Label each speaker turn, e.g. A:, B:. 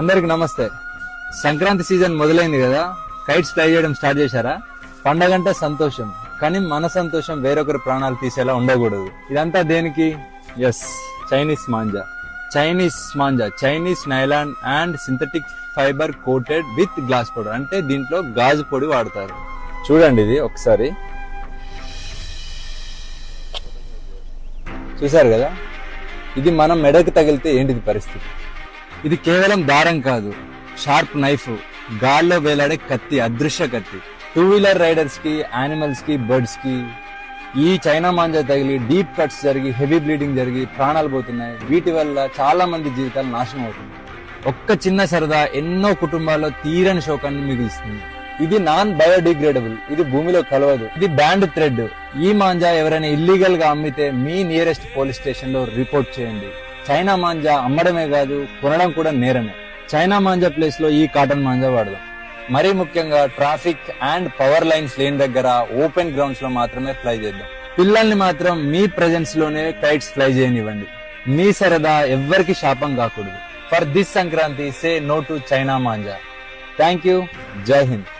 A: అందరికి నమస్తే. సంక్రాంతి సీజన్ మొదలైంది కదా, కైట్స్ ఫ్లై చేయడం స్టార్ట్ చేశారా? పండగంటే సంతోషం, కానీ మన సంతోషం వేరొకరి ప్రాణాలు తీసేలా ఉండకూడదు. ఇదంతా దేనికి? Yes, Chinese manja, Chinese nylon and synthetic fibre coated with glass powder. అంటే దీంట్లో గాజు పొడి వాడతారు. చూడండి, ఇది ఒకసారి చూసారు కదా, ఇది మనం మెడకు తగిలితే ఏంటిది పరిస్థితి? ఇది కేవలం దారం కాదు, షార్ప్ నైఫ్, గాల్లో వేలాడే కత్తి, అదృశ్య కత్తి. 2-వీలర్ రైడర్స్ కి, యానిమల్స్ కి, బర్డ్స్ కి ఈ చైనా మాంజా తగిలి డీప్ కట్స్ జరిగి హెవీ బ్లీడింగ్ జరిగి ప్రాణాలు పోతున్నాయి. వీటి వల్ల చాలా మంది జీవితాలు నాశనం అవుతున్నాయి. ఒక్క చిన్న సరదా ఎన్నో కుటుంబాల్లో తీరని శోకాన్ని మిగులుస్తుంది. ఇది నాన్ బయోడిగ్రేడబుల్, ఇది భూమిలో కలవదు, ఇది బ్యాండ్ థ్రెడ్. ఈ మాంజా ఎవరైనా ఇల్లీగల్ గా అమ్మితే మీ నియరెస్ట్ పోలీస్ స్టేషన్ లో రిపోర్ట్ చేయండి. చైనా మాంజా అమ్మడమే కాదు, కొనడం కూడా నేరమే. చైనా మాంజా ప్లేస్ లో ఈ కాటన్ మాంజా వాడదాం. మరీ ముఖ్యంగా ట్రాఫిక్ అండ్ పవర్ లైన్స్ లేని దగ్గర ఓపెన్ గ్రౌండ్స్ లో మాత్రమే ఫ్లై చేద్దాం. పిల్లల్ని మాత్రం మీ ప్రెజెన్స్ లోనే కైట్స్ ఫ్లై చేయనివ్వండి. మీ సరదా ఎవ్వరికి శాపం కాకూడదు. For this Sankranti, say no to China manja. Thank you. Jai Hind.